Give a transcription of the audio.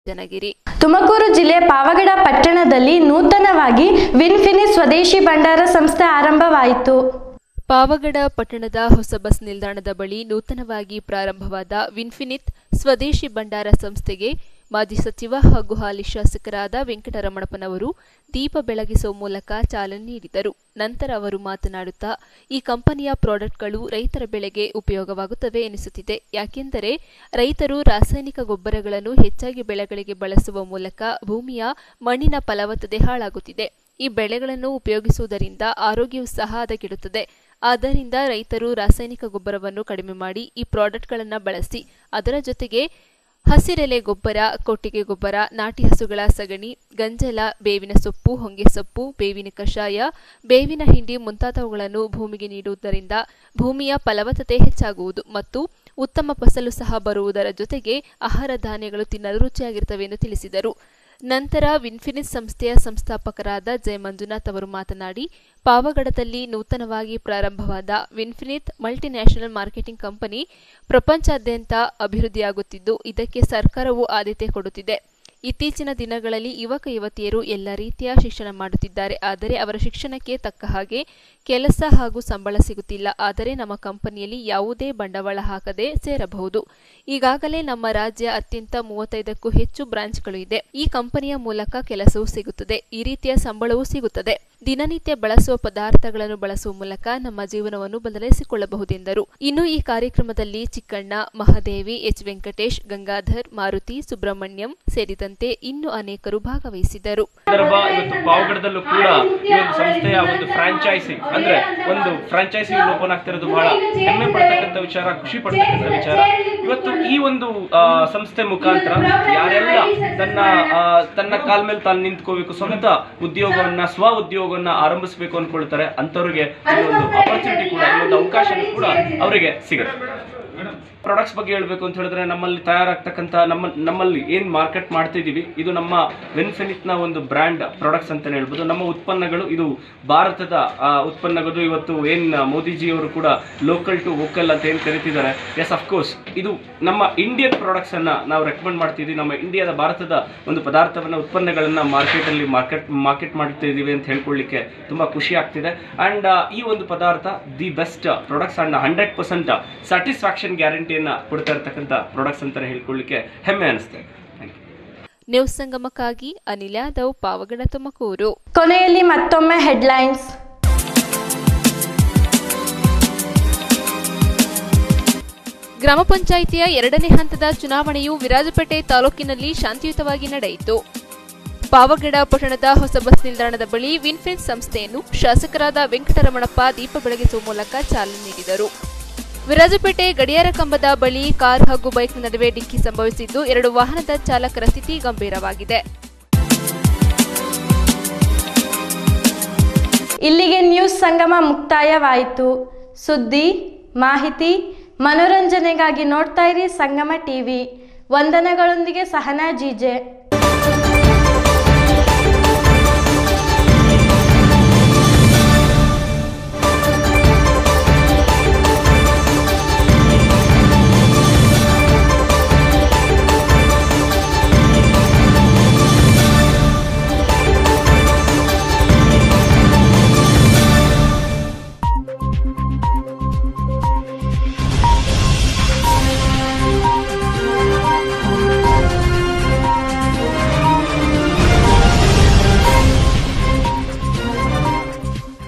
ಜನಗಿರಿ. ತುಮಕೂರು ಜಿಲ್ಲೆಯ ಪಾವಗಡ ಪಟ್ಟಣದಲ್ಲಿ ನೂತನವಾಗಿ ವಿನ್ಫಿನಿಟ್ ಸ್ವದೇಶಿ ಭಂಡಾರ ಸಂಸ್ಥೆ ಆರಂಭವಾಯಿತು. ಪಾವಗಡ ಪಟ್ಟಣದ ಹೊಸ ಬಸ್ ನಿಲ್ದಾಣದ ಬಳಿ ನೂತನವಾಗಿ ಪ್ರಾರಂಭವಾದ ವಿನ್ಫಿನಿಟ್ ಸ್ವದೇಶಿ ಭಂಡಾರ ಸಂಸ್ಥೆಗೆ ಮಾಜಿ ಸಚಿವ ಹಾಗೂ ಹಾಲಿ ಶಾಸಕರಾದ ವೆಂಕಟರಮಣಪ್ಪನವರು ದೀಪ ಬೆಳಗಿಸುವ ಮೂಲಕ ಚಾಲನೆ ನೀಡಿದರು. ನಂತರ ಅವರು ಮಾತನಾಡುತ್ತಾ, ಈ ಕಂಪನಿಯ ಪ್ರಾಡಕ್ಟ್ಗಳು ರೈತರ ಬೆಳೆಗೆ ಉಪಯೋಗವಾಗುತ್ತವೆ ಎನಿಸುತ್ತಿದೆ. ಯಾಕೆಂದರೆ ರೈತರು ರಾಸಾಯನಿಕ ಗೊಬ್ಬರಗಳನ್ನು ಹೆಚ್ಚಾಗಿ ಬೆಳೆಗಳಿಗೆ ಬಳಸುವ ಮೂಲಕ ಭೂಮಿಯ ಮಣ್ಣಿನ ಫಲವತ್ತತೆ ಹಾಳಾಗುತ್ತಿದೆ. ಈ ಬೆಳೆಗಳನ್ನು ಉಪಯೋಗಿಸುವುದರಿಂದ ಆರೋಗ್ಯವು ಸಹ ಹದಗೆಡುತ್ತದೆ. ಆದ್ದರಿಂದ ರೈತರು ರಾಸಾಯನಿಕ ಗೊಬ್ಬರವನ್ನು ಕಡಿಮೆ ಮಾಡಿ ಈ ಪ್ರಾಡಕ್ಟ್ಗಳನ್ನು ಬಳಸಿ ಅದರ ಜೊತೆಗೆ ಹಸಿರೆಲೆ ಗೊಬ್ಬರ, ಕೊಟ್ಟಿಗೆ ಗೊಬ್ಬರ, ನಾಟಿ ಹಸುಗಳ ಸಗಣಿ, ಗಂಜಲ, ಬೇವಿನ ಸೊಪ್ಪು, ಹೊಂಗೆ ಸೊಪ್ಪು, ಬೇವಿನ ಕಷಾಯ, ಬೇವಿನ ಹಿಂಡಿ ಮುಂತಾದವುಗಳನ್ನು ಭೂಮಿಗೆ ನೀಡುವುದರಿಂದ ಭೂಮಿಯ ಫಲವತ್ತತೆ ಹೆಚ್ಚಾಗುವುದು ಮತ್ತು ಉತ್ತಮ ಫಸಲು ಸಹ ಬರುವುದರ ಜೊತೆಗೆ ಆಹಾರ ಧಾನ್ಯಗಳು ತಿನ್ನಲು ರುಚಿಯಾಗಿರುತ್ತವೆ ಎಂದು ತಿಳಿಸಿದರು. ನಂತರ ವಿನ್ಫಿನಿಟ್ ಸಂಸ್ಥೆಯ ಸಂಸ್ಥಾಪಕರಾದ ಜಯ ಮಂಜುನಾಥ್ ಅವರು ಮಾತನಾಡಿ, ಪಾವಗಡದಲ್ಲಿ ನೂತನವಾಗಿ ಪ್ರಾರಂಭವಾದ ವಿನ್ಫಿನಿಟ್ ಮಲ್ಟಿನ್ಯಾಷನಲ್ ಮಾರ್ಕೆಟಿಂಗ್ ಕಂಪನಿ ಪ್ರಪಂಚಾದ್ಯಂತ ಅಭಿವೃದ್ಧಿಯಾಗುತ್ತಿದ್ದು, ಇದಕ್ಕೆ ಸರ್ಕಾರವು ಆದ್ಯತೆ ಕೊಡುತ್ತಿದೆ. ಇತ್ತೀಚಿನ ದಿನಗಳಲ್ಲಿ ಯುವಕ ಯುವತಿಯರು ಎಲ್ಲ ರೀತಿಯ ಶಿಕ್ಷಣ ಮಾಡುತ್ತಿದ್ದಾರೆ. ಆದರೆ ಅವರ ಶಿಕ್ಷಣಕ್ಕೆ ತಕ್ಕ ಹಾಗೆ ಕೆಲಸ ಹಾಗೂ ಸಂಬಳ ಸಿಗುತ್ತಿಲ್ಲ. ಆದರೆ ನಮ್ಮ ಕಂಪನಿಯಲ್ಲಿ ಯಾವುದೇ ಬಂಡವಾಳ ಹಾಕದೆ ಸೇರಬಹುದು. ಈಗಾಗಲೇ ನಮ್ಮ ರಾಜ್ಯ ಅತ್ಯಂತ 35ಕ್ಕೂ ಹೆಚ್ಚು ಬ್ರಾಂಚ್ಗಳು ಇದೆ. ಈ ಕಂಪನಿಯ ಮೂಲಕ ಕೆಲಸವೂ ಸಿಗುತ್ತದೆ, ಈ ರೀತಿಯ ಸಂಬಳವೂ ಸಿಗುತ್ತದೆ. ದಿನನಿತ್ಯ ಬಳಸುವ ಪದಾರ್ಥಗಳನ್ನು ಬಳಸುವ ಮೂಲಕ ನಮ್ಮ ಜೀವನವನ್ನು ಬದಲಿಸಿಕೊಳ್ಳಬಹುದೆಂದರು. ಇನ್ನು ಈ ಕಾರ್ಯಕ್ರಮದಲ್ಲಿ ಚಿಕ್ಕಣ್ಣ, ಮಹಾದೇವಿ, ಎಚ್ ವೆಂಕಟೇಶ್, ಗಂಗಾಧರ್, ಮಾರುತಿ, ಸುಬ್ರಹ್ಮಣ್ಯಂ ಸೇರಿದಂತೆ ಇನ್ನು ಅನೇಕರು ಭಾಗವಹಿಸಿದರು. ಪಾವಗಡದಲ್ಲೂ ಕೂಡ ಈ ಒಂದು ಸಂಸ್ಥೆಯ ಒಂದು ಫ್ರಾಂಚೈಸಿ ಅಂದ್ರೆ ಒಂದು ಫ್ರಾಂಚೈಸಿ ಓಪನ್ ಆಗ್ತಿರೋದು ಬಹಳ ಹೆಮ್ಮೆ ಪಡ್ತಕ್ಕಂಥ ವಿಚಾರ, ಖುಷಿ ಪಡ್ತಕ್ಕಂಥ ವಿಚಾರ. ಇವತ್ತು ಈ ಒಂದು ಸಂಸ್ಥೆ ಮುಖಾಂತರ ಯಾರೆಲ್ಲ ತನ್ನ ಕಾಲ ಮೇಲೆ ತಾನು ನಿಂತ್ಕೋಬೇಕು, ಸ್ವಂತ ಉದ್ಯೋಗವನ್ನ, ಸ್ವ ಉದ್ಯೋಗವನ್ನ ಆರಂಭಿಸಬೇಕು ಅನ್ಕೊಳ್ತಾರೆ, ಅಂತವ್ರಿಗೆ ಈ ಒಂದು ಅಪರ್ಚುನಿಟಿ ಕೂಡ, ಈ ಒಂದು ಅವಕಾಶ ಕೂಡ ಅವರಿಗೆ ಸಿಗುತ್ತೆ. ಪ್ರಾಡಕ್ಟ್ಸ್ ಬಗ್ಗೆ ಹೇಳಬೇಕು ಅಂತ ಹೇಳಿದ್ರೆ, ನಮ್ಮಲ್ಲಿ ತಯಾರಾಗ್ತಕ್ಕಂಥ ನಮ್ಮಲ್ಲಿ ಏನು ಮಾರ್ಕೆಟ್ ಮಾಡ್ತಿದ್ದೀವಿ ಇದು ನಮ್ಮ ವಿನ್ಫಿನಿಟ್ನ ಒಂದು ಬ್ರ್ಯಾಂಡ್ ಪ್ರಾಡಕ್ಟ್ಸ್ ಅಂತಲೇ ಹೇಳ್ಬೋದು. ನಮ್ಮ ಉತ್ಪನ್ನಗಳು ಇದು ಭಾರತದ ಉತ್ಪನ್ನಗಳು. ಇವತ್ತು ಏನು ಮೋದಿಜಿಯವರು ಕೂಡ ಲೋಕಲ್ ಟು ವೋಕಲ್ ಅಂತ ಏನು ಕರಿತಿದ್ದಾರೆ, ಎಸ್ ಅಫ್ಕೋರ್ಸ್ ಇದು ನಮ್ಮ ಇಂಡಿಯನ್ ಪ್ರಾಡಕ್ಟ್ಸನ್ನು ನಾವು ರೆಕಮೆಂಡ್ ಮಾಡ್ತಿದ್ದೀವಿ. ನಮ್ಮ ಇಂಡಿಯಾದ ಭಾರತದ ಒಂದು ಪದಾರ್ಥವನ್ನು, ಉತ್ಪನ್ನಗಳನ್ನು ಮಾರ್ಕೆಟ್ ಮಾಡ್ತಿದ್ದೀವಿ ಅಂತ ಹೇಳ್ಕೊಳ್ಳಿಕ್ಕೆ ತುಂಬ ಖುಷಿ ಆಗ್ತಿದೆ. ಆ್ಯಂಡ್ ಈ ಒಂದು ಪದಾರ್ಥ the best products and 100% satisfaction guarantee ಕೊಡ್ತಾ ಇರತಕ್ಕಂಥ ಪ್ರಾಡಕ್ಟ್ಸ್ ಅಂತ ಹೇಳ್ಕೊಳ್ಳಿಕ್ಕೆ ಹೆಮ್ಮೆ ಅನಿಸ್ತದೆ. ನ್ಯೂಸ್ ಸಂಗಮಕ್ಕಾಗಿ ಅನಿಲ್ ಯಾದವ್, ಪಾವಗಡ, ತುಮಕೂರು. ಕೊನೆಯಲ್ಲಿ ಮತ್ತೊಮ್ಮೆ ಹೆಡ್ಲೈನ್ಸ್. ಗ್ರಾಮ ಪಂಚಾಯಿತಿಯ 2ನೇ ಹಂತದ ಚುನಾವಣೆಯು ವಿರಾಜಪೇಟೆ ತಾಲೂಕಿನಲ್ಲಿ ಶಾಂತಿಯುತವಾಗಿ ನಡೆಯಿತು. ಪಾವಗಡ ಪಟ್ಟಣದ ಹೊಸ ಬಸ್ ನಿಲ್ದಾಣದ ಬಳಿ ವಿನ್ಫಿನಿಟ್ ಸಂಸ್ಥೆಯನ್ನು ಶಾಸಕರಾದ ವೆಂಕಟರಮಣಪ್ಪ ದೀಪ ಬೆಳಗಿಸುವ ಮೂಲಕ ಚಾಲನೆ ನೀಡಿದರು. ವಿರಾಜಪೇಟೆ ಗಡಿಯಾರ ಕಂಬದ ಬಳಿ ಕಾರ್ ಹಾಗೂ ಬೈಕ್ನ ನಡುವೆ ಡಿಕ್ಕಿ ಸಂಭವಿಸಿದ್ದು, 2 ವಾಹನದ ಚಾಲಕರ ಸ್ಥಿತಿ ಗಂಭೀರವಾಗಿದೆ. ಇಲ್ಲಿಗೆ ನ್ಯೂಸ್ ಸಂಗಮ ಮುಕ್ತಾಯವಾಯಿತು. ಸುದ್ದಿ, ಮಾಹಿತಿ, ಮನೋರಂಜನೆಗಾಗಿ ನೋಡ್ತಾ ಇರಿ ಸಂಗಮ ಟಿವಿ. ವಂದನೆಗಳೊಂದಿಗೆ ಸಹನಾ ಜಿಜೆ.